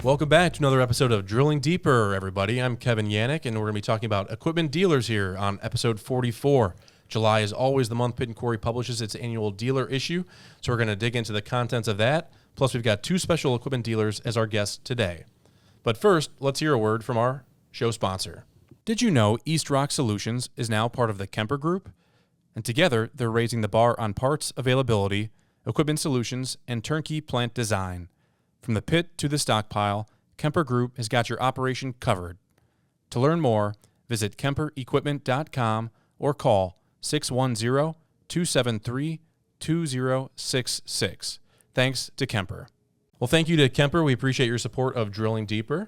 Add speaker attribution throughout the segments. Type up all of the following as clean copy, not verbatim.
Speaker 1: Welcome back to another episode of Drilling Deeper, everybody. I'm Kevin Yannick, and we're going to be talking about equipment dealers here on episode 44. July is always the month Pitt & Corey publishes its annual dealer issue, so we're going to dig into the contents of that. Plus, we've got two special equipment dealers as our guests today. But first, let's hear a word from our show sponsor. Did you know East Rock Solutions is now part of the Kemper Group? And together, they're raising the bar on parts availability, equipment solutions, and turnkey plant design. From the pit to the stockpile, Kemper Group has got your operation covered. To learn more, visit KemperEquipment.com or call 610-273-2066. Thanks to Kemper. Well, thank you to Kemper. We appreciate your support of Drilling Deeper.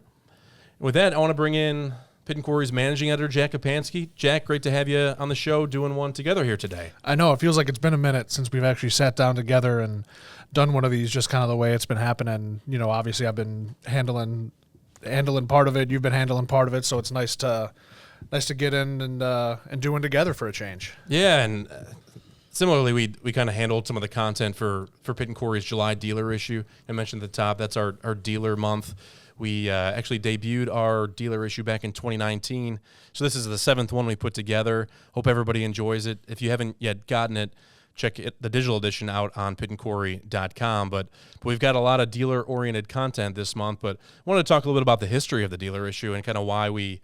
Speaker 1: With that, I want to bring in Pitt & Corey's managing editor, Jack Kapansky. Jack, great to have you on the show doing one together here today.
Speaker 2: I know. It feels like it's been a minute since we've actually sat down together and done one of these, just kind of the way it's been happening. You know, obviously I've been handling part of it. You've been handling part of it, so it's nice to get in and do one together for a change.
Speaker 1: Yeah, and similarly, we kind of handled some of the content for Pitt & Corey's July dealer issue. I mentioned at the top, that's our dealer month. We actually debuted our dealer issue back in 2019, so this is the 7th one we put together. Hope everybody enjoys it. If you haven't yet gotten it, check the digital edition out on pittandcorey.com. But we've got a lot of dealer-oriented content this month, but I wanted to talk a little bit about the history of the dealer issue and kind of why we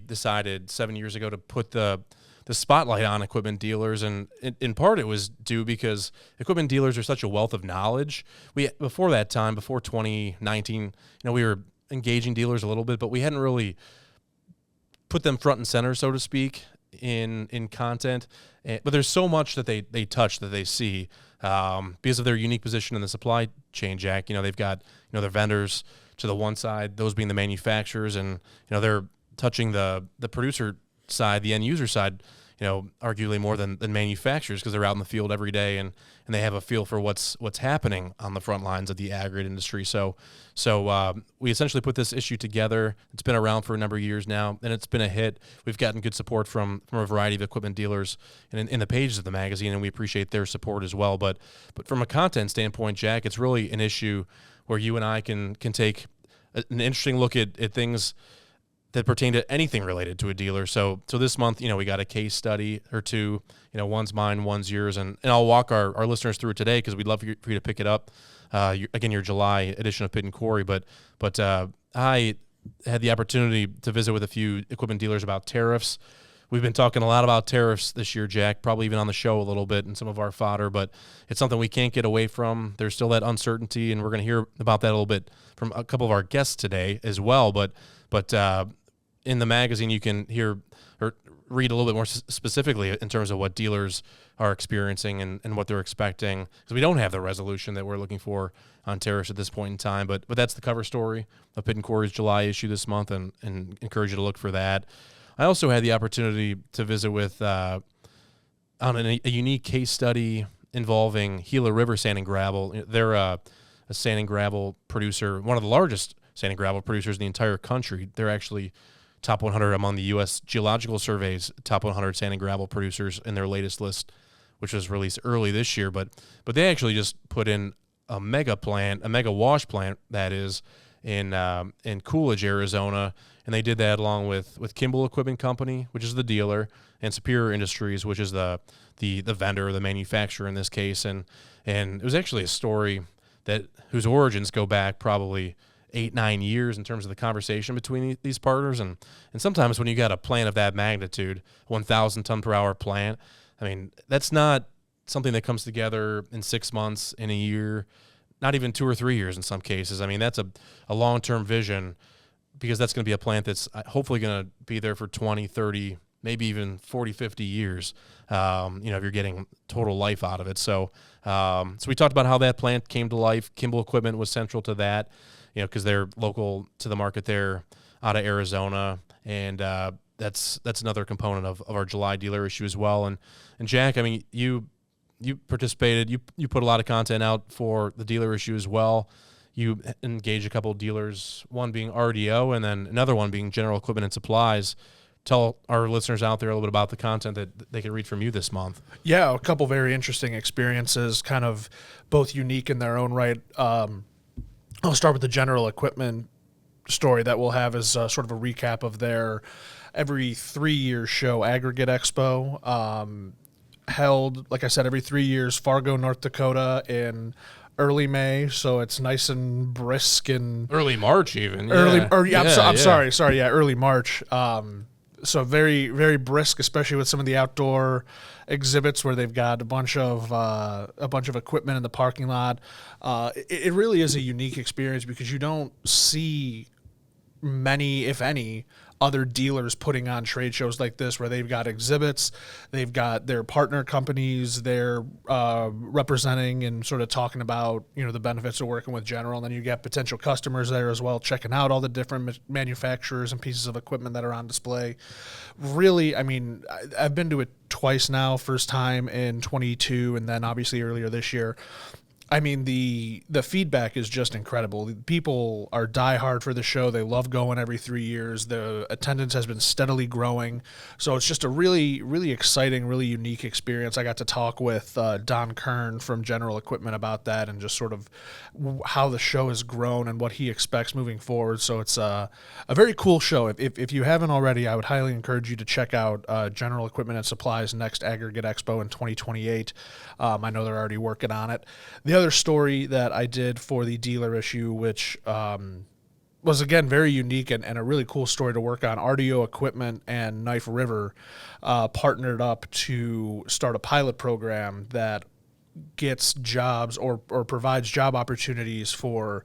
Speaker 1: decided 7 years ago to put the spotlight on equipment dealers, and in part it was due because equipment dealers are such a wealth of knowledge. Before that time, before 2019, we were engaging dealers a little bit, but we hadn't really put them front and center, so to speak, in content. But there's so much that they touch, that they see, because of their unique position in the supply chain, Jack. They've got their vendors to the one side, those being the manufacturers, and they're touching the producer side, the end user side, arguably more than manufacturers, because they're out in the field every day and they have a feel for what's happening on the front lines of the aggregate industry. So we essentially put this issue together. It's been around for a number of years now, and it's been a hit. We've gotten good support from a variety of equipment dealers in the pages of the magazine, and we appreciate their support as well. But from a content standpoint, Jack, it's really an issue where you and I can take an interesting look at things that pertain to anything related to a dealer. So this month, we got a case study or two. One's mine, one's yours, and I'll walk our listeners through it today because we'd love for you to pick it up. Your July edition of Pitt & Corey, but I had the opportunity to visit with a few equipment dealers about tariffs. We've been talking a lot about tariffs this year, Jack, probably even on the show a little bit in some of our fodder, but it's something we can't get away from. There's still that uncertainty, and we're going to hear about that a little bit from a couple of our guests today as well. But in the magazine, you can hear or read a little bit more specifically in terms of what dealers are experiencing and what they're expecting, because we don't have the resolution that we're looking for on tariffs at this point in time. But that's the cover story of Pitt & Corey's July issue this month, and encourage you to look for that. I also had the opportunity to visit with on a unique case study involving Gila River Sand and Gravel. They're a sand and gravel producer, one of the largest sand and gravel producers in the entire country. They're actually top 100 among the U.S. Geological Survey's top 100 sand and gravel producers in their latest list, which was released early this year. But they actually just put in a mega wash plant, that is, in Coolidge, Arizona, and they did that along with Kimball Equipment Company, which is the dealer, and Superior Industries, which is the vendor, the manufacturer in this case. And it was actually a story whose origins go back probably 8-9 years in terms of the conversation between these partners. And sometimes when you got a plant of that magnitude, 1,000 ton per hour plant, I mean, that's not something that comes together in 6 months, in a year, not even 2 or 3 years in some cases. I mean, that's a long-term vision, because that's going to be a plant that's hopefully going to be there for 20, 30, maybe even 40, 50 years, if you're getting total life out of it. So we talked about how that plant came to life. Kimball Equipment was central to that, because they're local to the market there out of Arizona. And that's another component of our July dealer issue as well. And Jack, I mean, you participated, you put a lot of content out for the dealer issue as well. You engage a couple of dealers, one being RDO and then another one being General Equipment and Supplies. Tell our listeners out there a little bit about the content that they can read from you this month.
Speaker 2: Yeah, a couple very interesting experiences, kind of both unique in their own right. I'll start with the General Equipment story that we'll have is sort of a recap of their every 3-year show, Aggregate Expo, held, like I said, every 3 years, Fargo, North Dakota in early May, so it's nice and brisk and
Speaker 1: Early March even.
Speaker 2: early March. So very, very brisk, especially with some of the outdoor exhibits where they've got a bunch of equipment in the parking lot. It really is a unique experience because you don't see many, if any, other dealers putting on trade shows like this where they've got exhibits, they've got their partner companies they're representing and sort of talking about, the benefits of working with General. And then you get potential customers there as well, checking out all the different manufacturers and pieces of equipment that are on display. Really, I mean, I've been to it twice now, first time in 22 and then obviously earlier this year. I mean, the feedback is just incredible. People are diehard for the show. They love going every 3 years. The attendance has been steadily growing. So it's just a really, really exciting, really unique experience. I got to talk with Don Kern from General Equipment about that and just sort of how the show has grown and what he expects moving forward. So it's a very cool show. If you haven't already, I would highly encourage you to check out General Equipment and Supply's next Aggregate Expo in 2028. I know they're already working on it. The other story that I did for the dealer issue, which was, again, very unique and a really cool story to work on, RDO Equipment and Knife River partnered up to start a pilot program that gets jobs or provides job opportunities for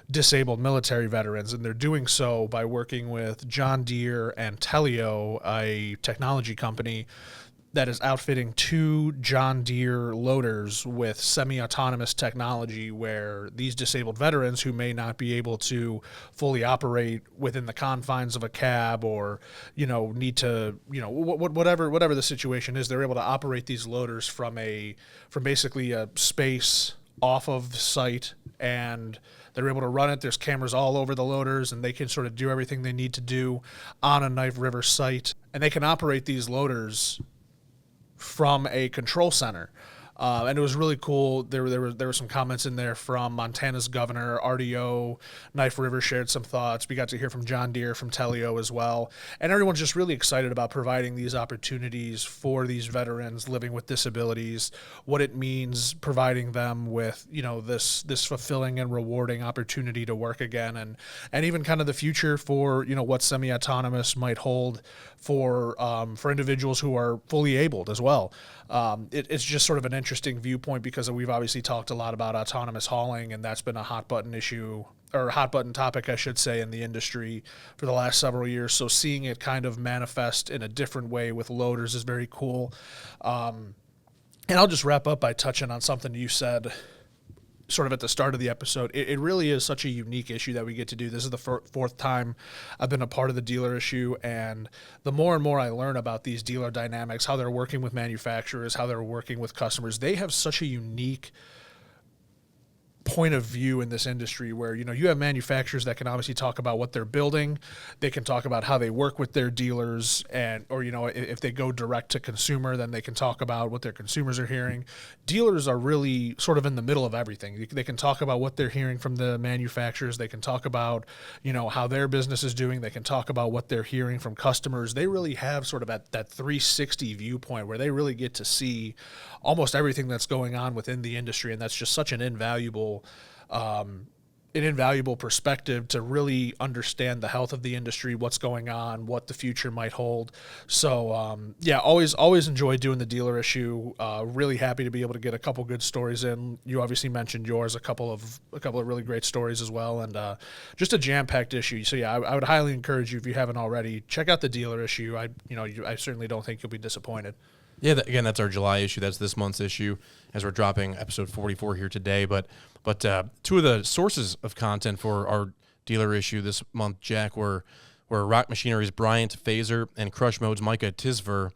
Speaker 2: disabled military veterans, and they're doing so by working with John Deere and Teleo, a technology company that is outfitting 2 John Deere loaders with semi-autonomous technology where these disabled veterans who may not be able to fully operate within the confines of a cab or, need to, whatever the situation is, they're able to operate these loaders from basically a space off of site, and they're able to run it. There's cameras all over the loaders, and they can sort of do everything they need to do on a Knife River site, and they can operate these loaders from a control center. And it was really cool. There were some comments in there from Montana's governor, RDO, Knife River shared some thoughts. We got to hear from John Deere, from Teleo as well. And everyone's just really excited about providing these opportunities for these veterans living with disabilities, what it means providing them with, this fulfilling and rewarding opportunity to work again, and even kind of the future for, what semi-autonomous might hold for individuals who are fully abled as well. It's just sort of an interesting viewpoint because we've obviously talked a lot about autonomous hauling, and that's been a hot button issue, or hot button topic, I should say, in the industry for the last several years. So seeing it kind of manifest in a different way with loaders is very cool. And I'll just wrap up by touching on something you said sort of at the start of the episode. It really is such a unique issue that we get to do. This is the fourth time I've been a part of the dealer issue, and the more and more I learn about these dealer dynamics, how they're working with manufacturers, how they're working with customers, they have such a unique point of view in this industry where, you have manufacturers that can obviously talk about what they're building. They can talk about how they work with their dealers or if they go direct to consumer, then they can talk about what their consumers are hearing. Dealers are really sort of in the middle of everything. They can talk about what they're hearing from the manufacturers. They can talk about, how their business is doing. They can talk about what they're hearing from customers. They really have sort of that 360 viewpoint where they really get to see almost everything that's going on within the industry. And that's just such an invaluable perspective to really understand the health of the industry, what's going on, what the future might hold. So, always enjoy doing the dealer issue. Really happy to be able to get a couple good stories in. You obviously mentioned yours, a couple of really great stories as well, and just a jam-packed issue. So, I would highly encourage you, if you haven't already, check out the dealer issue. I certainly don't think you'll be disappointed.
Speaker 1: Yeah, again, that's our July issue. That's this month's issue as we're dropping episode 44 here today. But two of the sources of content for our dealer issue this month, Jack, were Rock Machinery's Bryant Fazer and Crush Mode's Micah Tysver.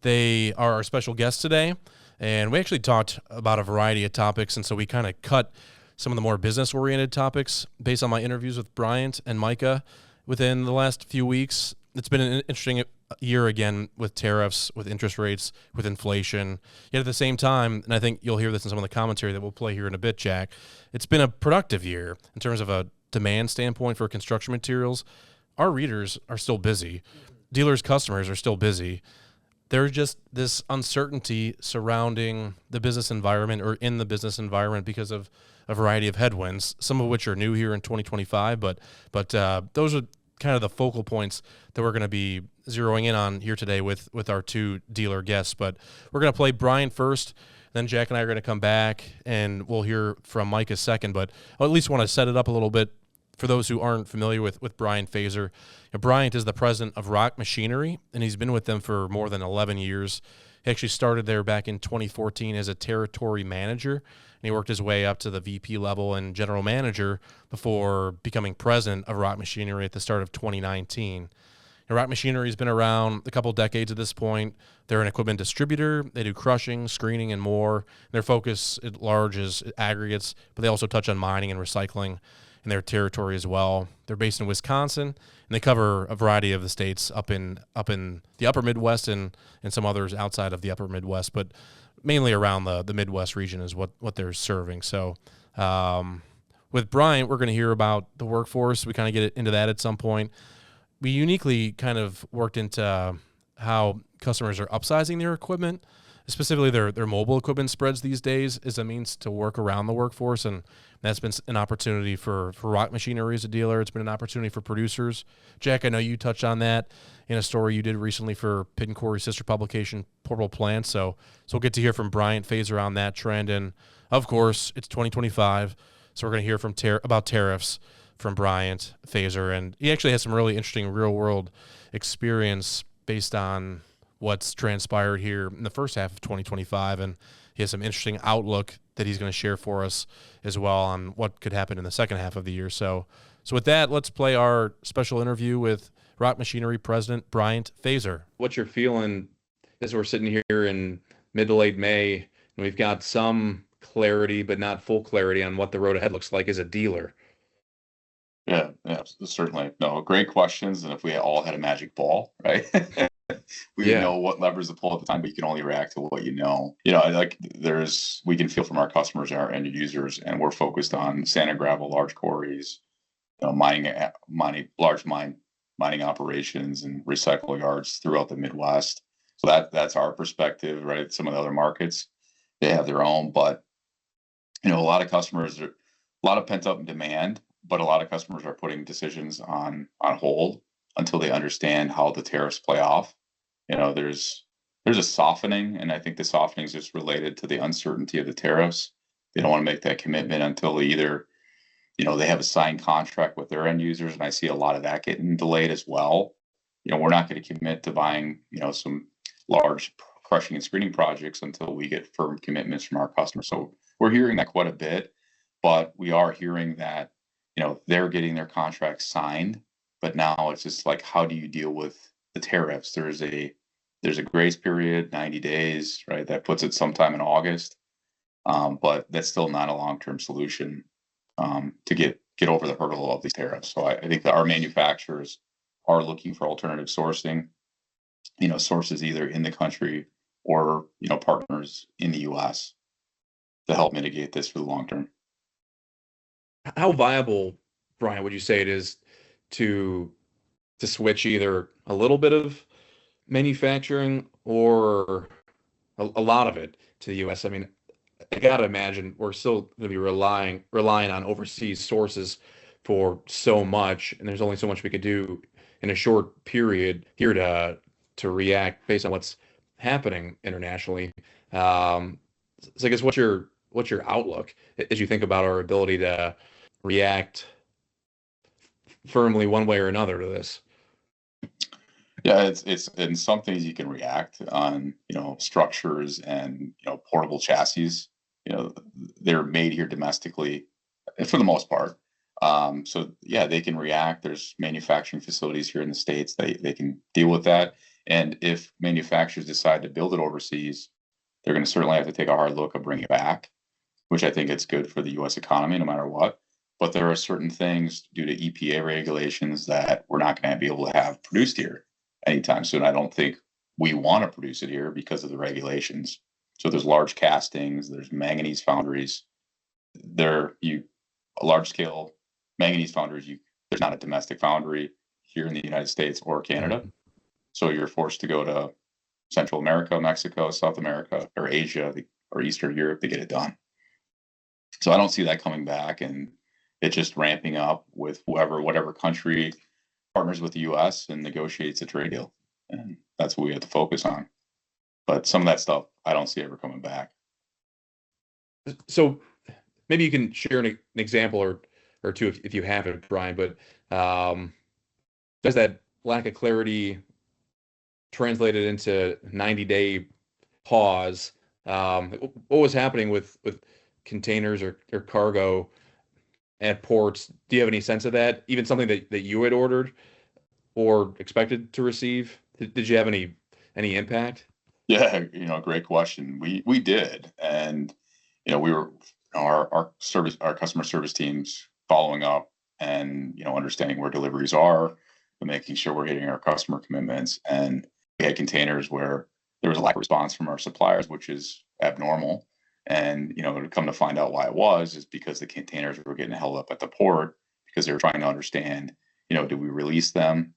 Speaker 1: They are our special guests today, and we actually talked about a variety of topics, and so we kind of cut some of the more business-oriented topics based on my interviews with Bryant and Micah within the last few weeks. It's been an interesting year again with tariffs, with interest rates, with inflation. Yet at the same time, and I think you'll hear this in some of the commentary that we'll play here in a bit, Jack, it's been a productive year in terms of a demand standpoint for construction materials, our readers are still busy. Dealers' customers are still busy. There's just this uncertainty surrounding the business environment or in the business environment because of a variety of headwinds, some of which are new here in 2025. But those are kind of the focal points that we're going to be zeroing in on here today with our two dealer guests. But we're going to play Bryant first. Then Jack and I are going to come back, and we'll hear from Micah second. But I at least want to set it up a little bit for those who aren't familiar with Bryant Fazer. Bryant is the president of Rock Machinery, and he's been with them for more than 11 years. He actually started there back in 2014 as a territory manager, and he worked his way up to the VP level and general manager before becoming president of Rock Machinery at the start of 2019. Rock Machinery has been around a couple decades at this point. They're an equipment distributor. They do crushing, screening, and more. Their focus at large is aggregates, but they also touch on mining and recycling in their territory as well. They're based in Wisconsin, and they cover a variety of the states up in the upper Midwest and some others outside of the upper Midwest, but mainly around the Midwest region is what they're serving. So with Bryant, we're going to hear about the workforce. We kind of get into that at some point. We uniquely kind of worked into how customers are upsizing their equipment, specifically their mobile equipment spreads these days as a means to work around the workforce, and that's been an opportunity for Rock Machinery as a dealer. It's been an opportunity for producers. Jack, I know you touched on that in a story you did recently for Pitt and Corey's sister publication, Portable Plants. So we'll get to hear from Bryant Fazer on that trend, and of course, it's 2025, so we're going to hear from about tariffs from Bryant Fazer, and he actually has some really interesting real-world experience based on what's transpired here in the first half of 2025, and he has some interesting outlook that he's going to share for us as well on what could happen in the second half of the year. So with that, let's play our special interview with Rock Machinery President Bryant Fazer.
Speaker 3: What you're feeling as we're sitting here in mid to late May, and we've got some clarity, but not full clarity on what the road ahead looks like as a dealer.
Speaker 4: Yeah, certainly. No, great questions. And if we all had a magic ball, right? We would know what levers to pull at the time, but you can only react to what you know. Like we can feel from our customers and our end users, and we're focused on sand and gravel, large quarries, large mining operations and recycle yards throughout the Midwest. So that's our perspective, right? Some of the other markets, they have their own, but a lot of customers, a lot of pent up demand, but a lot of customers are putting decisions on hold until they understand how the tariffs play off. There's a softening, and I think the softening is just related to the uncertainty of the tariffs. They don't want to make that commitment until either, they have a signed contract with their end users, and I see a lot of that getting delayed as well. We're not going to commit to buying, some large crushing and screening projects until we get firm commitments from our customers. So we're hearing that quite a bit, but we are hearing that, they're getting their contracts signed, but now it's just like, how do you deal with the tariffs? There's a grace period, 90 days, right? That puts it sometime in August. But that's still not a long-term solution to get over the hurdle of these tariffs. So I think that our manufacturers are looking for alternative sourcing, sources either in the country or, partners in the U.S. to help mitigate this for the long term.
Speaker 3: How viable, Brian, would you say it is to switch either a little bit of manufacturing or a lot of it to the U.S.? I mean, I gotta imagine we're still going to be relying on overseas sources for so much, and there's only so much we could do in a short period here to react based on what's happening internationally. So I guess what's your outlook as you think about our ability to react firmly one way or another to this?
Speaker 4: Yeah, it's in some things you can react on, structures and, portable chassis. They're made here domestically for the most part. So yeah, they can react. There's manufacturing facilities here in the States. They can deal with that. And if manufacturers decide to build it overseas, they're going to certainly have to take a hard look at bringing it back, which I think it's good for the U.S. economy no matter what. But there are certain things due to EPA regulations that we're not going to be able to have produced here anytime soon. I don't think we want to produce it here because of the regulations. So there's large castings, there's manganese foundries, large scale manganese foundries, there's not a domestic foundry here in the United States or Canada. So you're forced to go to Central America, Mexico, South America, or Asia, or Eastern Europe to get it done. So I don't see that coming back, and it's just ramping up with whatever country partners with the U.S. and negotiates a trade deal, and that's what we have to focus on. But some of that stuff I don't see ever coming back.
Speaker 3: So maybe you can share an example or two if you have it, Brian. But does that lack of clarity translated into 90-day pause? What was happening with containers or cargo at ports? Do you have any sense of that? Even something that you had ordered or expected to receive? Did you have any impact?
Speaker 4: Yeah, great question. We did, and we were our customer service teams following up and understanding where deliveries are, and making sure we're hitting our customer commitments. And we had containers where there was a lack of response from our suppliers, which is abnormal. And to come to find out why it was is because the containers were getting held up at the port because they were trying to understand, do we release them?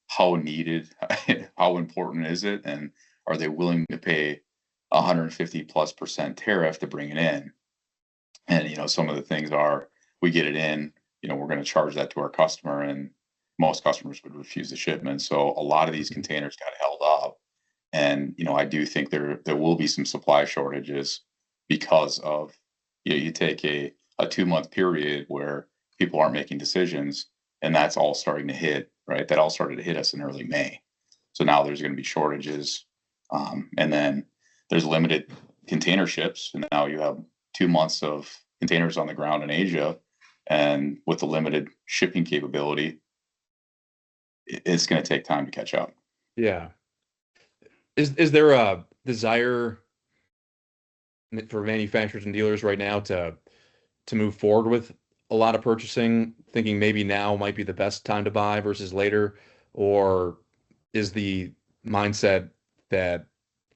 Speaker 4: How needed, how important is it, and are they willing to pay 150+% tariff to bring it in? And some of the things are, we get it in, we're going to charge that to our customer, and most customers would refuse the shipment. So a lot of these containers got held up, and I do think there will be some supply shortages because of you take a 2-month period where people aren't making decisions, and that's all starting to hit, right? That all started to hit us in early May. So now there's going to be shortages. And then there's limited container ships. And now you have 2 months of containers on the ground in Asia. And with the limited shipping capability, it's going to take time to catch up.
Speaker 3: Yeah. Is there a desire for manufacturers and dealers right now to move forward with a lot of purchasing, thinking maybe now might be the best time to buy versus later? Or is the mindset that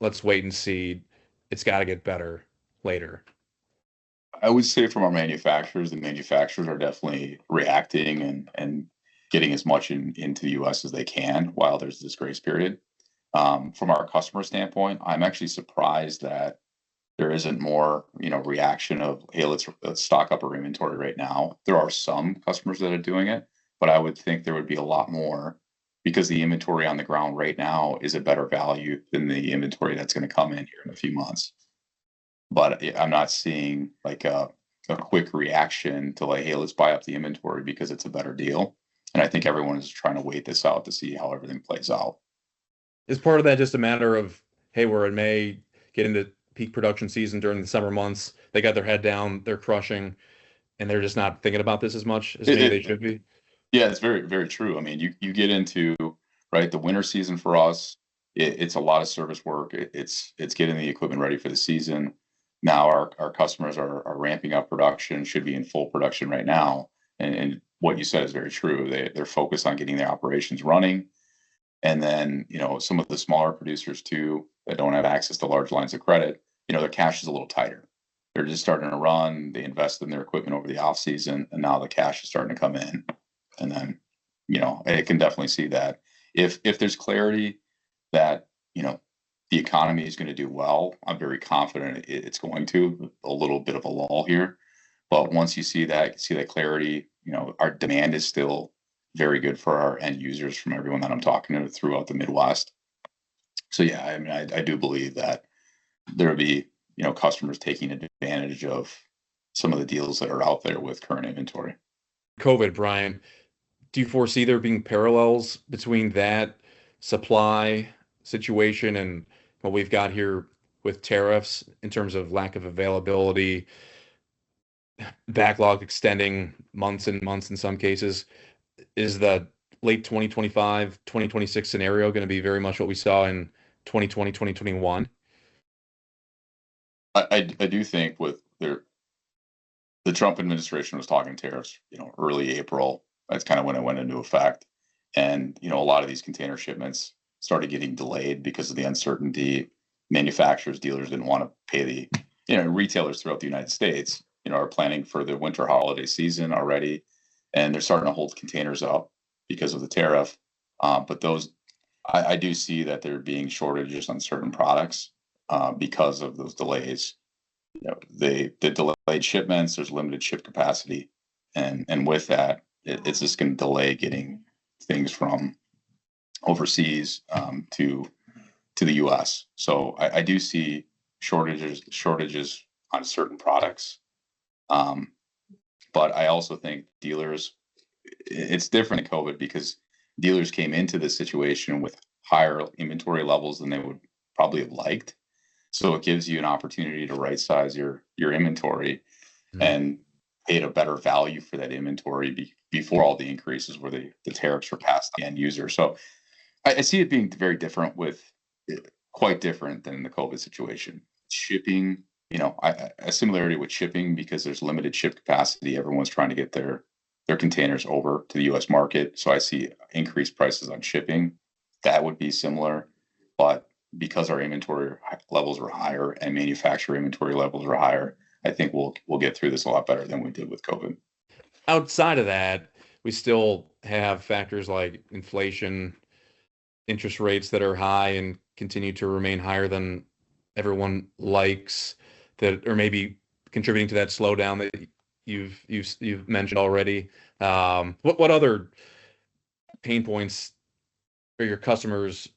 Speaker 3: let's wait and see, it's got to get better later?
Speaker 4: I would say from our manufacturers, the manufacturers are definitely reacting and getting as much into the U.S. as they can while there's this grace period. From our customer standpoint, I'm actually surprised that there isn't more, reaction of, hey, let's stock up our inventory right now. There are some customers that are doing it, but I would think there would be a lot more, because the inventory on the ground right now is a better value than the inventory that's going to come in here in a few months. But I'm not seeing like a quick reaction to like, hey, let's buy up the inventory because it's a better deal. And I think everyone is trying to wait this out to see how everything plays out.
Speaker 3: Is part of that just a matter of, hey, we're in May, getting to peak production season during the summer months, they got their head down, they're crushing, and they're just not thinking about this as much as maybe they should be?
Speaker 4: Yeah, it's very, very true. I mean, you get into, right, the winter season for us, it's a lot of service work. It's getting the equipment ready for the season. Now our customers are ramping up production, should be in full production right now. And what you said is very true. They're focused on getting their operations running. And then, some of the smaller producers too, that don't have access to large lines of credit, their cash is a little tighter. They're just starting to run. They invest in their equipment over the off season, and now the cash is starting to come in. And then, I can definitely see that if there's clarity that, the economy is going to do well, I'm very confident it's going to. A little bit of a lull here, but once you see that clarity, our demand is still very good for our end users from everyone that I'm talking to throughout the Midwest. So yeah, I mean, I do believe that there will be, customers taking advantage of some of the deals that are out there with current inventory.
Speaker 3: COVID, Brian, do you foresee there being parallels between that supply situation and what we've got here with tariffs in terms of lack of availability, backlog extending months and months in some cases? Is the late 2025, 2026 scenario going to be very much what we saw in 2020, 2021?
Speaker 4: I do think with the Trump administration was talking tariffs, early April. That's kind of when it went into effect. And, a lot of these container shipments started getting delayed because of the uncertainty. Manufacturers, dealers didn't want to pay retailers throughout the United States, are planning for the winter holiday season already. and they're starting to hold containers up because of the tariff. But those, I do see that there being shortages on certain products because of those delays. The delayed shipments. There's limited ship capacity, and with that, it's just going to delay getting things from overseas to the U.S. So I do see shortages on certain products. But I also think dealers, it's different in COVID because dealers came into this situation with higher inventory levels than they would probably have liked. So it gives you an opportunity to right size your inventory and pay a better value for that inventory before all the increases where the tariffs were passed to the end user. So I see it being very different quite different than the COVID situation. Shipping, a similarity with shipping because there's limited ship capacity. Everyone's trying to get their containers over to the U.S. market. So I see increased prices on shipping. That would be similar, but because our inventory levels are higher and manufacturer inventory levels are higher, I think we'll get through this a lot better than we did with COVID.
Speaker 3: Outside of that, we still have factors like inflation, interest rates that are high and continue to remain higher than everyone likes, that are maybe contributing to that slowdown that you've mentioned already. What other pain points are your customers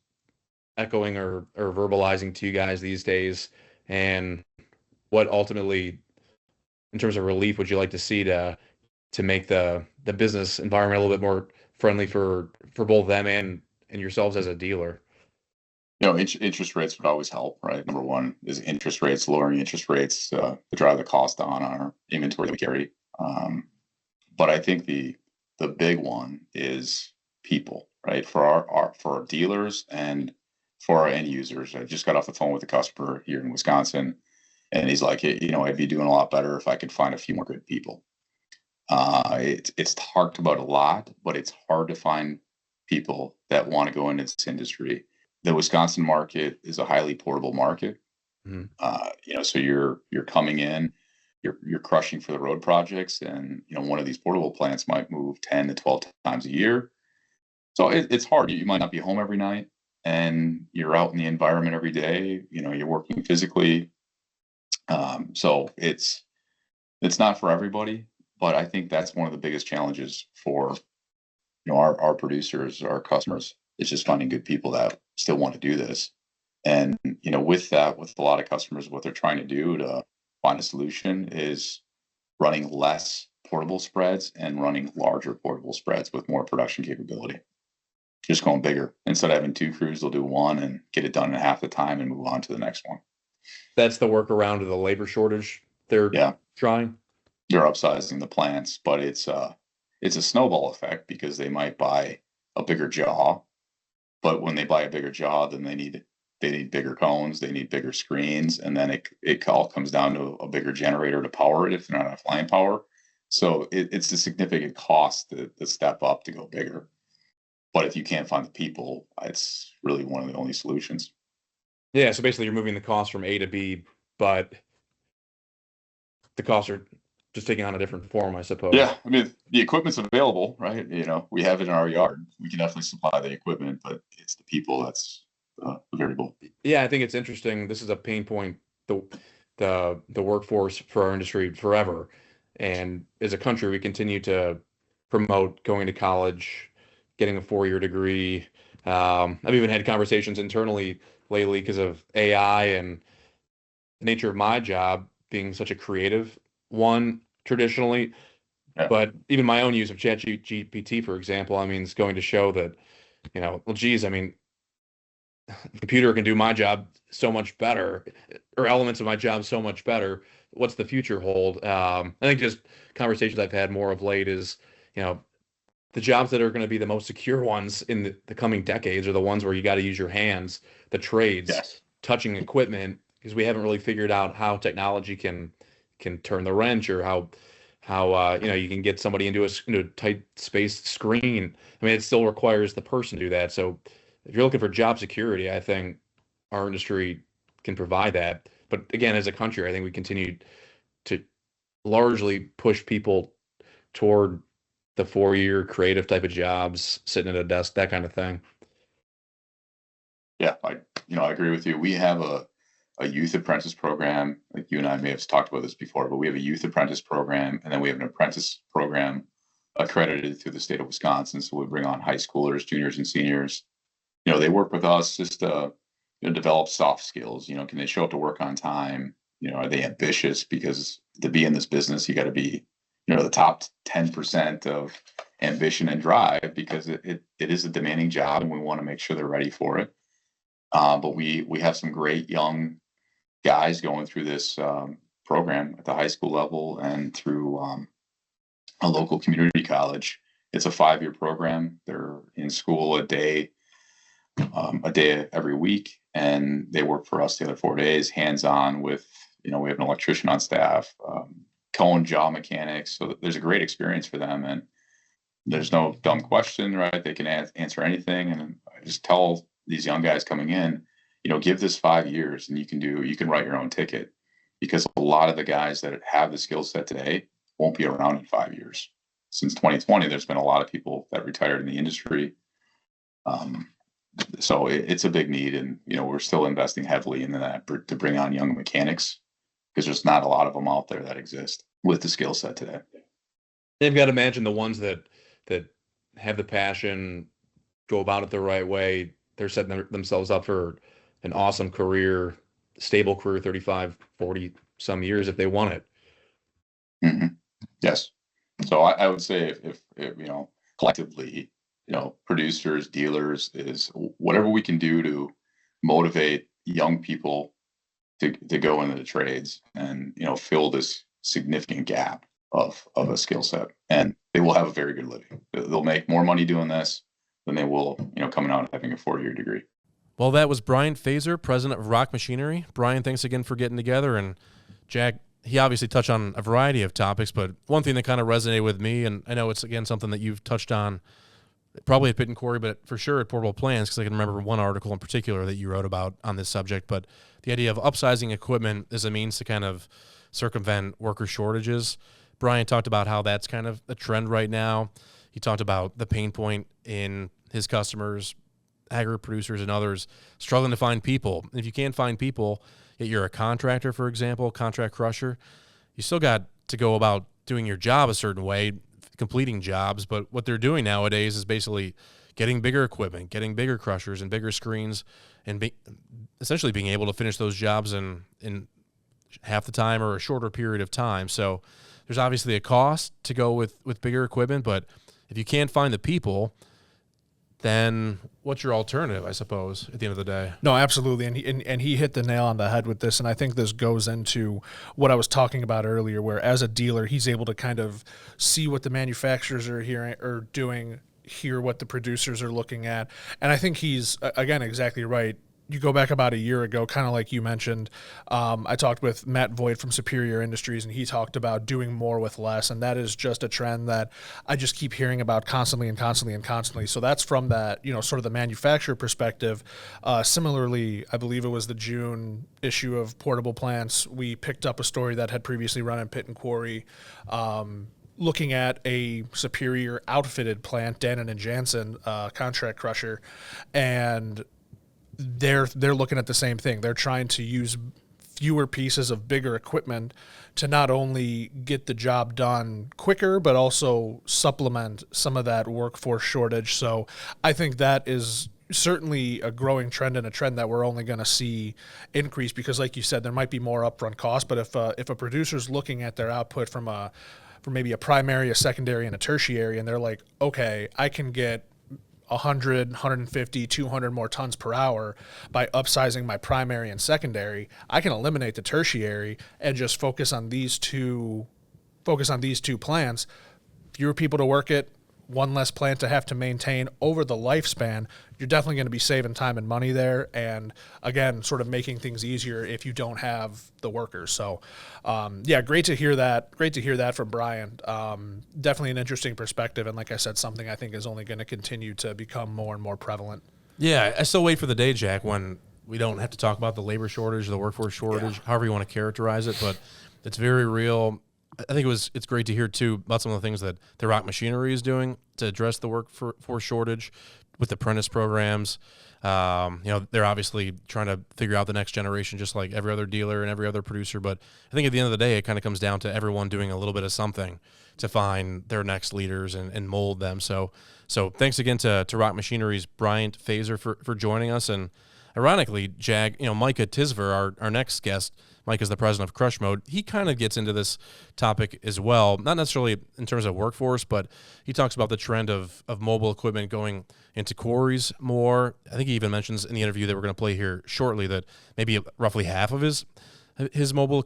Speaker 3: echoing or verbalizing to you guys these days? And what ultimately, in terms of relief, would you like to see to make the business environment a little bit more friendly for both them and yourselves as a dealer?
Speaker 4: Interest rates would always help, right? Number one is interest rates, lowering interest rates to drive the cost down on our inventory that we carry. But I think the big one is people, right? For our dealers and for our end users. I just got off the phone with a customer here in Wisconsin, and he's like, hey, I'd be doing a lot better if I could find a few more good people. It's talked about a lot, but it's hard to find people that want to go into this industry. The Wisconsin market is a highly portable market. So you're coming in, you're crushing for the road projects, and one of these portable plants might move 10 to 12 times a year. So it's hard. You might not be home every night, and you're out in the environment every day. You're working physically. So it's not for everybody, but I think that's one of the biggest challenges for our producers, our customers. It's just finding good people that still want to do this. And with that, with a lot of customers, what they're trying to do to find a solution is running less portable spreads and running larger portable spreads with more production capability. Just going bigger. Instead of having two crews, they'll do one and get it done in half the time and move on to the next one.
Speaker 3: That's the workaround of the labor shortage they're trying.
Speaker 4: They're upsizing the plants, but it's a snowball effect because they might buy a bigger jaw, but when they buy a bigger jaw, then they need bigger cones, they need bigger screens, and then it all comes down to a bigger generator to power it if they're not enough line power. So it's a significant cost to step up to go bigger. But if you can't find the people, it's really one of the only solutions.
Speaker 3: Yeah, so basically you're moving the cost from A to B, but the costs are just taking on a different form, I suppose.
Speaker 4: Yeah, I mean, the equipment's available, right? We have it in our yard. We can definitely supply the equipment, but it's the people that's the variable.
Speaker 3: Yeah, I think it's interesting. This is a pain point, the workforce for our industry forever. And as a country, we continue to promote going to college, getting a 4-year degree. I've even had conversations internally lately because of AI and the nature of my job being such a creative one traditionally.
Speaker 4: Yeah.
Speaker 3: But even my own use of ChatGPT, for example, I mean, it's going to show that, well, geez, I mean, the computer can do my job so much better, or elements of my job so much better. What's the future hold? I think just conversations I've had more of late is, the jobs that are going to be the most secure ones in the coming decades are the ones where you got to use your hands, the trades,
Speaker 4: Yes.
Speaker 3: touching equipment, because we haven't really figured out how technology can turn the wrench, or how you can get somebody into a tight spaced screen. I mean, it still requires the person to do that. So if you're looking for job security, I think our industry can provide that. But again, as a country, I think we continue to largely push people toward the 4-year creative type of jobs, sitting at a desk, that kind of thing.
Speaker 4: Yeah, I agree with you. We have a youth apprentice program. Like you and I may have talked about this before, but we have a youth apprentice program, and then we have an apprentice program accredited through the state of Wisconsin. So we bring on high schoolers, juniors, and seniors. They work with us just to develop soft skills. Can they show up to work on time? Are they ambitious? Because to be in this business, you got to be, the top 10% of ambition and drive, because it is a demanding job, and we want to make sure they're ready for it. But we have some great young guys going through this program at the high school level and through a local community college. It's a 5-year program. They're in school a day every week, and they work for us the other 4 days, hands-on with, we have an electrician on staff, cone jaw mechanics. So there's a great experience for them, and there's no dumb question, right? They can answer anything. And I just tell these young guys coming in, give this 5 years and you can write your own ticket, because a lot of the guys that have the skill set today won't be around in 5 years. Since 2020, there's been a lot of people that retired in the industry. So it's a big need, and we're still investing heavily into that to bring on young mechanics, because there's not a lot of them out there that exist with the skill set today.
Speaker 3: They've got to imagine the ones that have the passion, go about it the right way. They're setting themselves up for an awesome career, stable career, 35, 40 some years if they want it.
Speaker 4: Mm-hmm. Yes. So I would say if collectively, producers, dealers, is whatever we can do to motivate young people to go into the trades and, fill this significant gap of a skill set, and they will have a very good living. They'll make more money doing this than they will, coming out and having a 4-year degree.
Speaker 1: Well, that was Bryant Fazer, president of Rock Machinery. Brian, thanks again for getting together. And Jack, he obviously touched on a variety of topics, but one thing that kind of resonated with me, and I know it's, again, something that you've touched on probably at Pitt and Corey, but for sure at Portable Plans, because I can remember one article in particular that you wrote about on this subject, but the idea of upsizing equipment as a means to kind of circumvent worker shortages. Brian talked about how that's kind of a trend right now. He talked about the pain point in his customers, agri producers and others, struggling to find people. If you can't find people, yet you're a contractor, for example, contract crusher, you still got to go about doing your job a certain way, completing jobs. But what they're doing nowadays is basically getting bigger equipment, getting bigger crushers and bigger screens, and essentially being able to finish those jobs in half the time or a shorter period of time. So there's obviously a cost to go with bigger equipment, but if you can't find the people, then what's your alternative, I suppose, at the end of the day?
Speaker 2: No, absolutely. And he hit the nail on the head with this. And I think this goes into what I was talking about earlier, where as a dealer, he's able to kind of see what the manufacturers are hearing or doing, hear what the producers are looking at. And I think he's, again, exactly right. You go back about a year ago, kind of like you mentioned, I talked with Matt Voigt from Superior Industries, and he talked about doing more with less, and that is just a trend that I just keep hearing about constantly. So that's from that, sort of the manufacturer perspective. Similarly, I believe it was the June issue of Portable Plants, we picked up a story that had previously run in Pitt and Corey, looking at a Superior outfitted plant, Dannon and Jansen contract crusher, and they're looking at the same thing. They're trying to use fewer pieces of bigger equipment to not only get the job done quicker, but also supplement some of that workforce shortage. So I think that is certainly a growing trend, and a trend that we're only going to see increase, because like you said, there might be more upfront costs, but if a producer's looking at their output from maybe a primary, a secondary, and a tertiary, and they're like, okay, I can get 100, 150, 200 more tons per hour by upsizing my primary and secondary, I can eliminate the tertiary and just focus on these two plants. Fewer people to work it, one less plant to have to maintain over the lifespan. You're definitely going to be saving time and money there, and again, sort of making things easier if you don't have the workers. So great to hear that from Brian. Definitely an interesting perspective, and like I said, something I think is only going to continue to become more and more prevalent.
Speaker 1: Yeah, I still wait for the day, Jack, when we don't have to talk about the labor shortage, the workforce shortage, however you want to characterize it, but it's very real. I think it's great to hear too about some of the things that the Rock Machinery is doing to address the workforce shortage with apprentice programs. They're obviously trying to figure out the next generation, just like every other dealer and every other producer. But I think at the end of the day, it kind of comes down to everyone doing a little bit of something to find their next leaders and mold them. So thanks again to Rock Machinery's Bryant Fazer for joining us. And ironically, Micah Tysver, our next guest. Mike is the president of Crush Mode. He kind of gets into this topic as well, not necessarily in terms of workforce, but he talks about the trend of mobile equipment going into quarries more. I think he even mentions in the interview that we're going to play here shortly that maybe roughly half of his mobile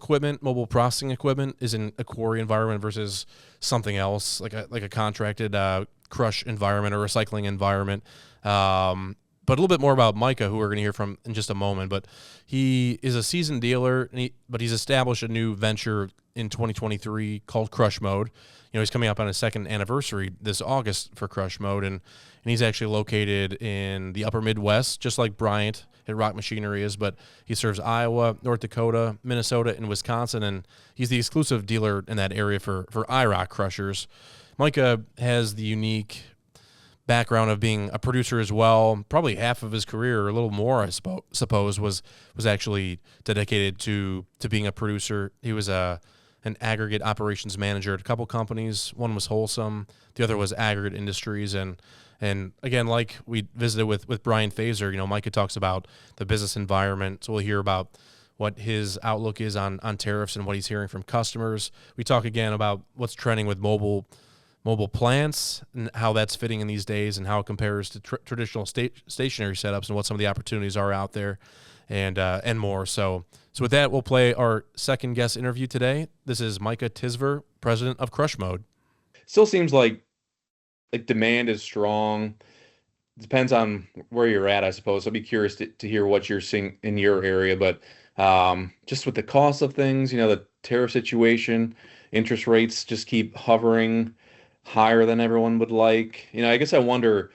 Speaker 1: processing equipment is in a quarry environment versus something else, like a contracted crush environment or recycling environment. But a little bit more about Micah, who we're going to hear from in just a moment. But he is a seasoned dealer, but he's established a new venture in 2023 called Crush Mode. He's coming up on his second anniversary this August for Crush Mode, and he's actually located in the upper Midwest, just like Bryant at Rock Machinery is, but he serves Iowa, North Dakota, Minnesota, and Wisconsin, and he's the exclusive dealer in that area for IROC crushers. Micah has the unique background of being a producer as well. Probably half of his career, or a little more, I suppose, was actually dedicated to being a producer. He was an aggregate operations manager at a couple companies. One was Wholesome, the other was Aggregate Industries, and again, like we visited with Bryant Fazer, Micah talks about the business environment. So we'll hear about what his outlook is on tariffs and what he's hearing from customers. We talk again about what's trending with mobile plants and how that's fitting in these days and how it compares to traditional stationary setups and what some of the opportunities are out there and more. So with that, we'll play our second guest interview today. This is Micah Tysver, president of Crush Mode.
Speaker 3: Still seems like demand is strong. Depends on where you're at, I suppose. I'd be curious to hear what you're seeing in your area, but just with the cost of things, the tariff situation, interest rates just keep hovering higher than everyone would like. I guess I wonder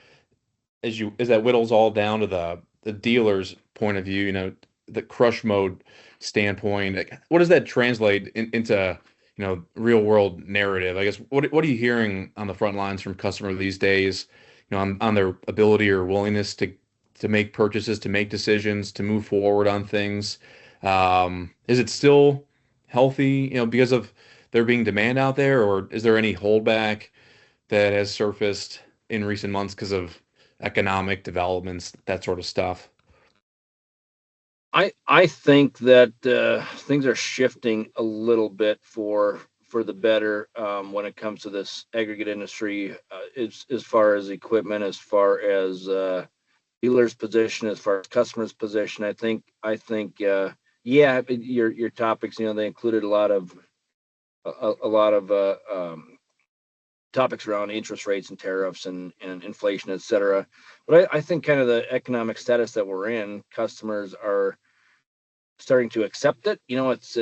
Speaker 3: as that whittles all down to the dealer's point of view, the Crush Mode standpoint, what does that translate into, real world narrative? I guess what are you hearing on the front lines from customers these days, on their ability or willingness to make purchases, to make decisions, to move forward on things? Is it still healthy, because of there being demand out there, or is there any holdback that has surfaced in recent months because of economic developments, that sort of stuff?
Speaker 5: I think that things are shifting a little bit for the better when it comes to this aggregate industry, as far as equipment, as far as dealers' position, as far as customers' position. I think your topics, they included a lot of topics around interest rates and tariffs and inflation, et cetera. But I think kind of the economic status that we're in, customers are starting to accept it. It's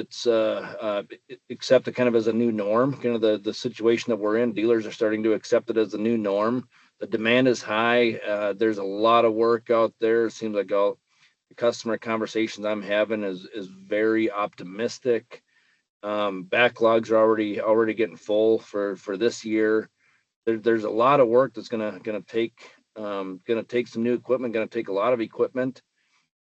Speaker 5: accept it kind of as a new norm. Kind of the situation that we're in, dealers are starting to accept it as the new norm. The demand is high. There's a lot of work out there. It seems like all the customer conversations I'm having is very optimistic. Backlogs are already getting full for this year. There's a lot of work that's gonna take some new equipment, gonna take a lot of equipment,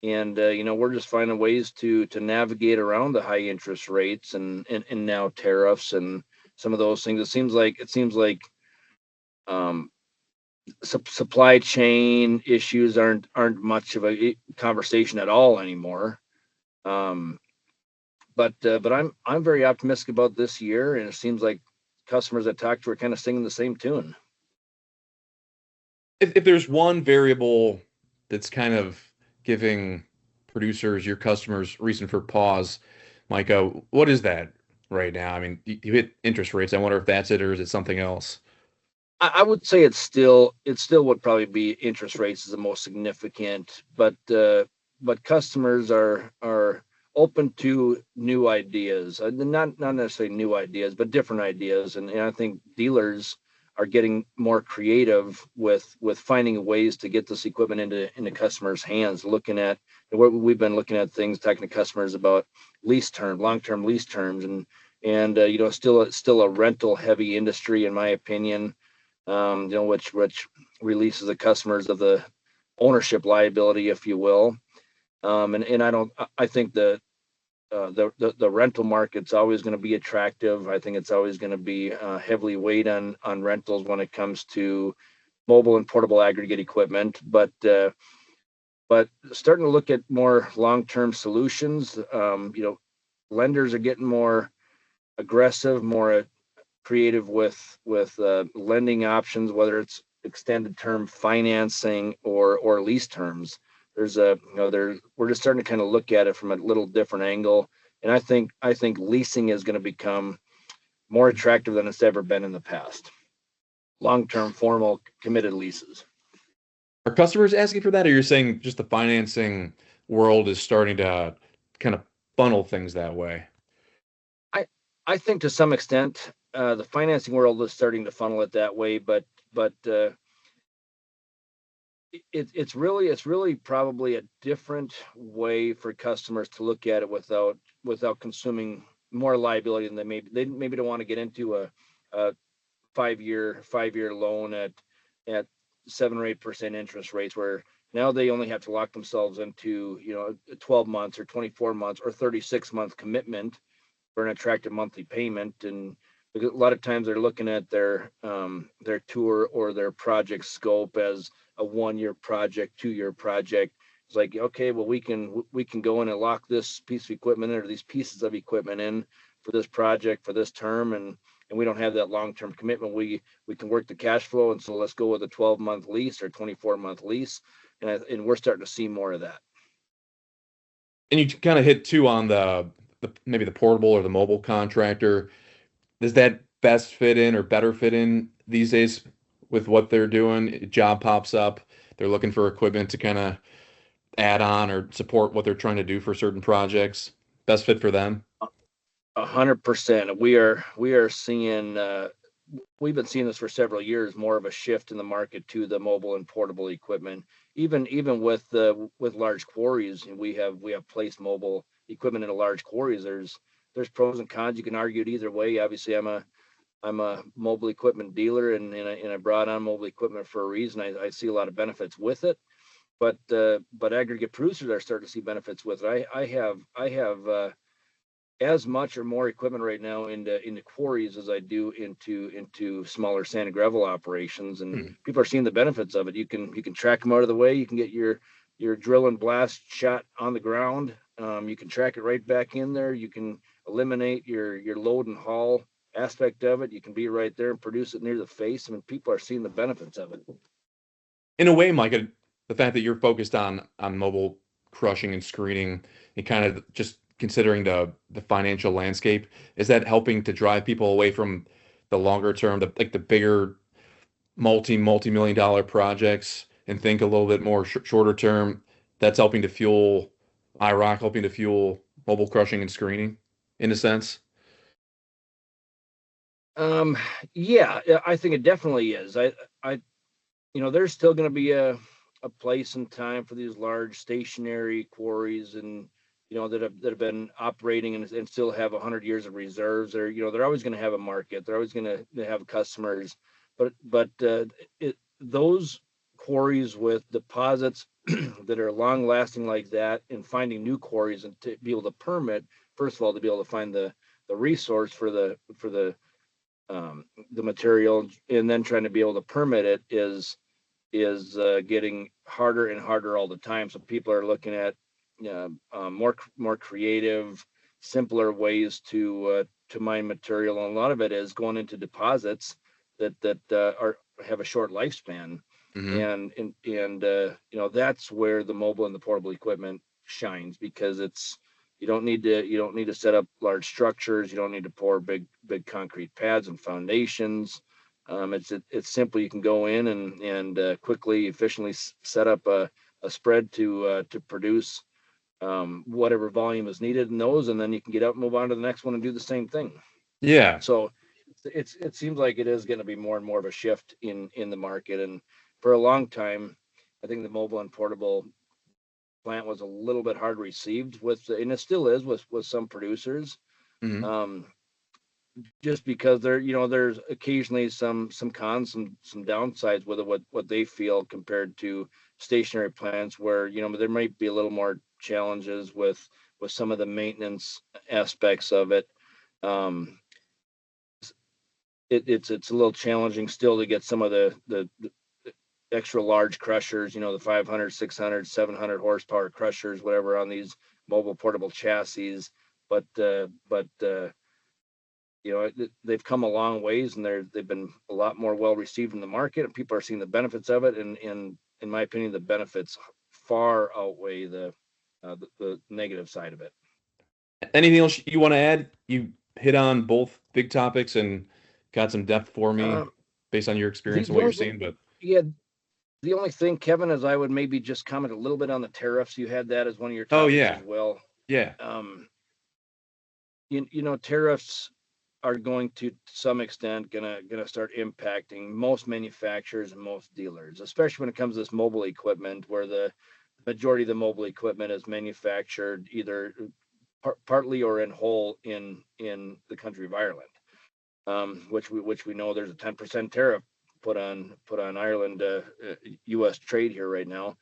Speaker 5: and we're just finding ways to navigate around the high interest rates and now tariffs and some of those things. It seems like supply chain issues aren't much of a conversation at all anymore. But I'm very optimistic about this year, and it seems like customers I talk to are kind of singing the same tune.
Speaker 3: If there's one variable that's kind of giving producers, your customers, reason for pause, Micah, what is that right now? I mean, you hit interest rates. I wonder if that's it, or is it something else?
Speaker 5: I would say it still would probably be interest rates is the most significant, but customers are open to new ideas, not necessarily new ideas, but different ideas. And I think dealers are getting more creative with finding ways to get this equipment into customers' hands. We've been looking at things, talking to customers about long-term lease terms, and and still a rental heavy industry in my opinion. Which releases the customers of the ownership liability, if you will. And I think the rental market's always going to be attractive. I think it's always going to be heavily weighed on rentals when it comes to mobile and portable aggregate equipment. But starting to look at more long-term solutions. Lenders are getting more aggressive, more creative with lending options, whether it's extended term financing or lease terms. We're just starting to kind of look at it from a little different angle, and I think leasing is going to become more attractive than it's ever been in the past. Long-term, formal, committed leases.
Speaker 3: Are customers asking for that, or you're saying just the financing world is starting to kind of funnel things that way?
Speaker 5: I think to some extent the financing world is starting to funnel it that way, but it's really probably a different way for customers to look at it without consuming more liability than they maybe don't want to get into a 5-year loan at 7 or 8% interest rates, where now they only have to lock themselves into a 12 months or 24 months or 36-month commitment for an attractive monthly payment. And a lot of times they're looking at their tour or their project scope as a 1-year project, 2-year project. It's like, okay, well, we can go in and lock this piece of equipment or these pieces of equipment in for this project for this term, and we don't have that long-term commitment. We can work the cash flow, and so let's go with a 12-month lease or 24-month lease, and we're starting to see more of that.
Speaker 3: And you kind of hit too on the maybe the portable or the mobile contractor. Does that best fit in or better fit in these days with what they're doing? A job pops up, they're looking for equipment to kind of add on or support what they're trying to do for certain projects. Best fit for them.
Speaker 5: 100%. We are seeing. We've been seeing this for several years. More of a shift in the market to the mobile and portable equipment. Even with large quarries, we have placed mobile equipment into large quarries. There's pros and cons. You can argue it either way. Obviously, I'm a mobile equipment dealer, and I brought on mobile equipment for a reason. I see a lot of benefits with it, but aggregate producers are starting to see benefits with it. I have as much or more equipment right now into quarries as I do into smaller sand and gravel operations, and people are seeing the benefits of it. You can track them out of the way. You can get your drill and blast shot on the ground. You can track it right back in there. You can eliminate your load and haul aspect of it. You can be right there and produce it near the face. I mean, people are seeing the benefits of it.
Speaker 3: In a way, Micah, the fact that you're focused on mobile crushing and screening and kind of just considering the financial landscape, is that helping to drive people away from the longer term, the bigger multi-million dollar projects, and think a little bit more shorter term? That's helping to fuel IROC, helping to fuel mobile crushing and screening in a sense.
Speaker 5: Yeah, I think it definitely is. There's still going to be a place and time for these large stationary quarries, and that have been operating and still have 100 years of reserves. They're always going to have a market. They're always going to have customers. But those quarries with deposits that are long lasting like that, and finding new quarries and to be able to permit, first of all, to be able to find the resource for the material, and then trying to be able to permit it is getting harder and harder all the time. So people are looking at more creative, simpler ways to mine material, and a lot of it is going into deposits that have a short lifespan. And that's where the mobile and the portable equipment shines, because you don't need to set up large structures. You don't need to pour big concrete pads and foundations. It's simple. You can go in and quickly, efficiently set up a spread to produce whatever volume is needed in those, and then you can get out and move on to the next one and do the same thing.
Speaker 3: Yeah.
Speaker 5: So it seems like it is going to be more and more of a shift in the market. And for a long time, I think the mobile and portable plant was a little bit hard received and it still is with some producers. just because there's occasionally some cons, some downsides with it, what they feel compared to stationary plants where, there might be a little more challenges with some of the maintenance aspects of it. It's a little challenging still to get some of the extra large crushers, the 500, 600, 700 horsepower crushers, whatever, on these mobile portable chassis. But they've come a long ways, and they've been a lot more well received in the market, and people are seeing the benefits of it. And in my opinion, the benefits far outweigh the negative side of it.
Speaker 3: Anything else you want to add? You hit on both big topics and got some depth for me based on your experience and what you're seeing. But
Speaker 5: yeah, the only thing, Kevin, is I would maybe just comment a little bit on the tariffs. You had that as one of your topics as well.
Speaker 3: Yeah.
Speaker 5: Tariffs are going to some extent gonna start impacting most manufacturers and most dealers, especially when it comes to this mobile equipment, where the majority of the mobile equipment is manufactured either partly or in whole in the country of Ireland, which we know there's a 10% tariff put on Ireland U.S. trade here right now.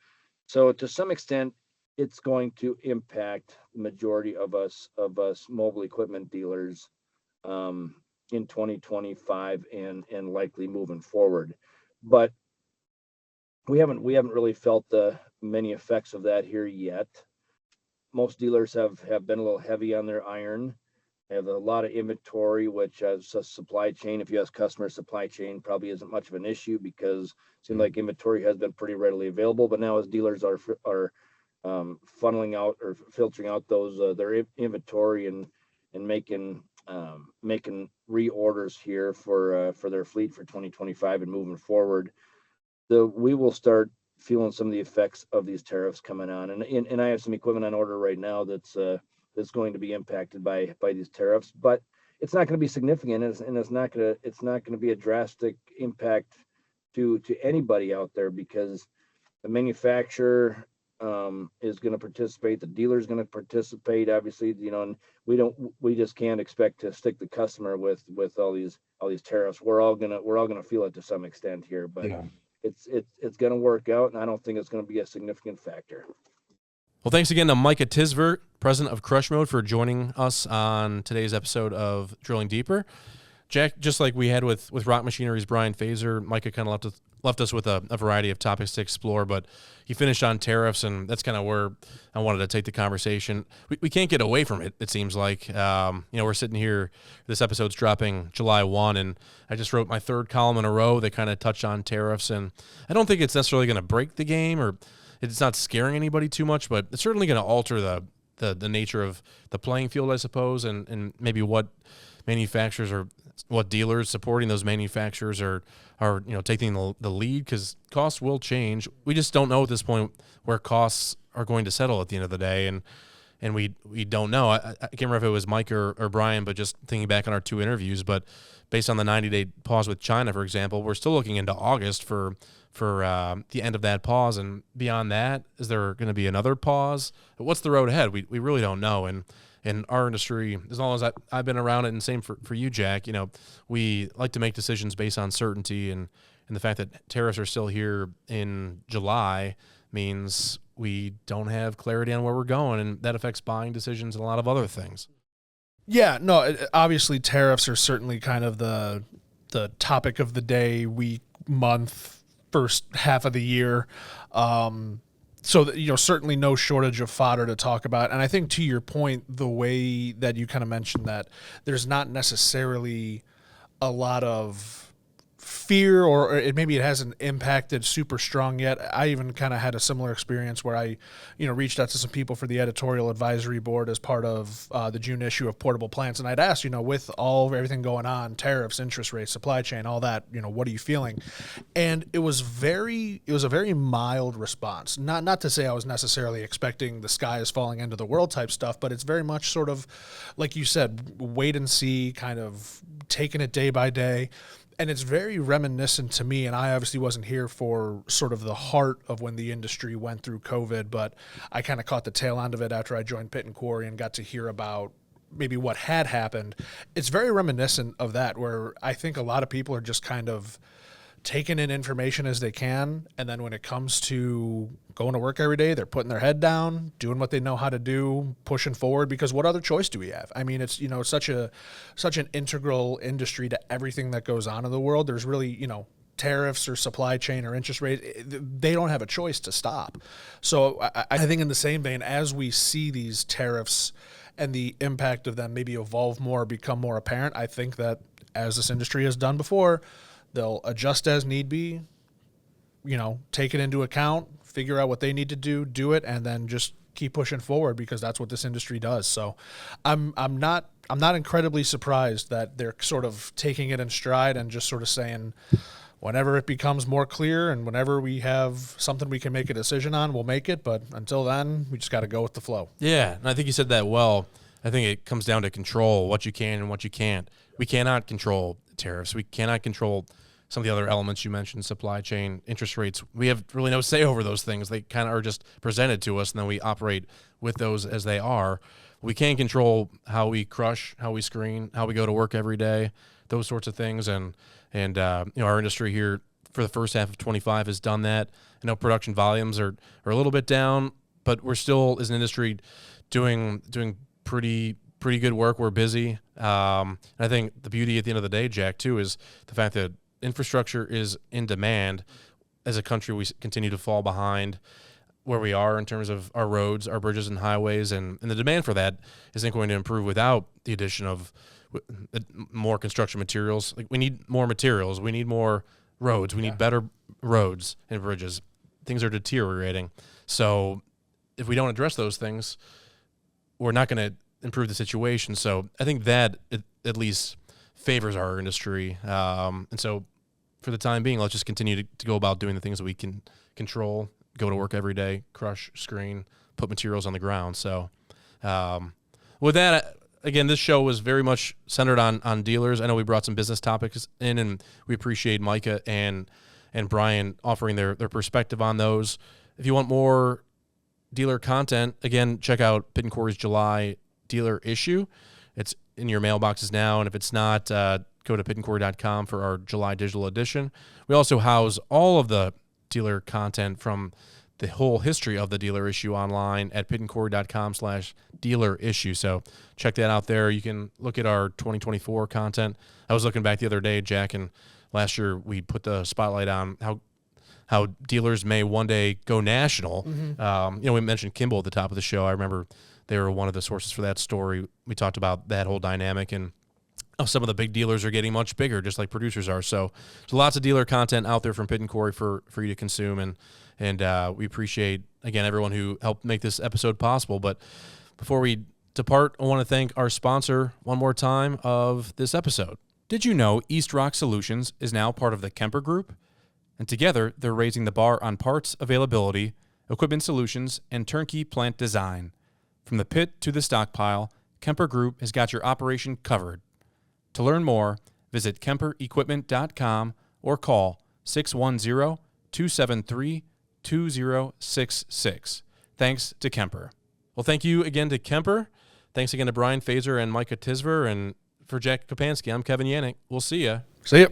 Speaker 5: So to some extent, it's going to impact the majority of us mobile equipment dealers in 2025 and likely moving forward. But we haven't really felt the many effects of that here yet. Most dealers have been a little heavy on their iron. They have a lot of inventory, which as a supply chain, if you ask customers, supply chain probably isn't much of an issue, because it seems like inventory has been pretty readily available. But now as dealers are funneling out or filtering out those their inventory and making reorders here for their fleet for 2025 and moving forward, we will start feeling some of the effects of these tariffs coming on. And I have some equipment on order right now that's going to be impacted by these tariffs, but it's not going to be significant, and it's not going to be a drastic impact to anybody out there, because the manufacturer is going to participate, the dealer is going to participate, obviously, and we just can't expect to stick the customer with all these tariffs. We're all gonna feel it to some extent here, but it's going to work out, and I don't think it's going to be a significant factor.
Speaker 1: Well, thanks again to Micah Tysver, president of Crush Mode, for joining us on today's episode of Drilling Deeper. Jack, just like we had with Rock Machinery's Bryant Fazer, Micah kind of left us with a variety of topics to explore, but he finished on tariffs, and that's kind of where I wanted to take the conversation. We can't get away from it, it seems like. We're sitting here, this episode's dropping July 1, and I just wrote my third column in a row that kind of touched on tariffs, and I don't think it's necessarily going to break the game, or it's not scaring anybody too much, but it's certainly going to alter the nature of the playing field, I suppose, and maybe what manufacturers or what dealers supporting those manufacturers are taking the lead, because costs will change. We just don't know at this point where costs are going to settle at the end of the day, and we don't know. I can't remember if it was Mike or Brian, but just thinking back on our two interviews, but based on the 90-day pause with China, for example, we're still looking into August for the end of that pause, and beyond that, is there going to be another pause? What's the road ahead? We really don't know, and in our industry, as long as I've been around it, and same for you, Jack, we like to make decisions based on certainty, and the fact that tariffs are still here in July means we don't have clarity on where we're going, and that affects buying decisions and a lot of other things.
Speaker 2: Yeah, no, obviously tariffs are certainly kind of the topic of the day, week, month, first half of the year. So, certainly no shortage of fodder to talk about. And I think, to your point, the way that you kind of mentioned that there's not necessarily a lot of fear, or maybe it hasn't impacted super strong yet. I even kind of had a similar experience where I, reached out to some people for the editorial advisory board as part of the June issue of Portable Plants. And I'd asked, with everything going on, tariffs, interest rates, supply chain, all that, what are you feeling? And it was a very mild response. Not to say I was necessarily expecting the sky is falling into the world type stuff, but it's very much sort of, like you said, wait and see, kind of taking it day by day. And it's very reminiscent to me, and I obviously wasn't here for sort of the heart of when the industry went through COVID, but I kind of caught the tail end of it after I joined Pit and Quarry and got to hear about maybe what had happened, it's very reminiscent of that, where I think a lot of people are just kind of taking in information as they can, and then when it comes to going to work every day, they're putting their head down, doing what they know how to do, pushing forward, because what other choice do we have? I mean, it's, such an integral industry to everything that goes on in the world. There's really, tariffs or supply chain or interest rate, they don't have a choice to stop. So I think in the same vein, as we see these tariffs and the impact of them maybe evolve more, become more apparent, I think that, as this industry has done before, they'll adjust as need be, take it into account, figure out what they need to do it, and then just keep pushing forward, because that's what this industry does. So I'm not incredibly surprised that they're sort of taking it in stride and just sort of saying, whenever it becomes more clear and whenever we have something we can make a decision on, we'll make it. But until then, we just got to go with the flow.
Speaker 1: Yeah, and I think you said that well. I think it comes down to control, what you can and what you can't. We cannot control tariffs. We cannot control some of the other elements you mentioned, supply chain, interest rates. We have really no say over those things. They kind of are just presented to us, and then we operate with those as they are. We can control how we crush, how we screen, how we go to work every day, those sorts of things. And our industry here for the first half of 25 has done that. I know production volumes are a little bit down, but we're still, as an industry, doing pretty good work. We're busy. And I think the beauty at the end of the day, Jack, too, is the fact that infrastructure is in demand. As a country, we continue to fall behind where we are in terms of our roads, our bridges and highways, and the demand for that isn't going to improve without the addition of more construction materials. Like, we need more materials. We need more roads. We need better roads and bridges. Things are deteriorating. So if we don't address those things, we're not going to improve the situation. So I think that at least favors our industry. And so for the time being, let's just continue to go about doing the things that we can control, go to work every day, crush, screen, put materials on the ground. So with that, again, this show was very much centered on dealers. I know we brought some business topics in, and we appreciate Micah and Brian offering their perspective on those. If you want more dealer content, again, check out Pitt & Corey's July dealer issue. It's in your mailboxes now, and if it's not, go to pittandcorey.com for our July digital edition. We also house all of the dealer content from the whole history of the dealer issue online at pittandcorey.com/dealer issue. So check that out there. You can look at our 2024 content. I was looking back the other day, Jack, and last year we put the spotlight on how dealers may one day go national. Mm-hmm. We mentioned Kimball at the top of the show. I remember they were one of the sources for that story. We talked about that whole dynamic, and some of the big dealers are getting much bigger, just like producers are. So there's lots of dealer content out there from Pitt & Corey for you to consume, and we appreciate, again, everyone who helped make this episode possible. But before we depart, I want to thank our sponsor one more time of this episode. Did you know East Rock Solutions is now part of the Kemper Group? And together, they're raising the bar on parts availability, equipment solutions, and turnkey plant design. From the pit to the stockpile, Kemper Group has got your operation covered. To learn more, visit KemperEquipment.com or call 610-273-2066. Thanks to Kemper. Well, thank you again to Kemper. Thanks again to Bryant Fazer and Micah Tysver. And for Jack Kopansky, I'm Kevin Yannick. We'll see ya.
Speaker 2: See ya.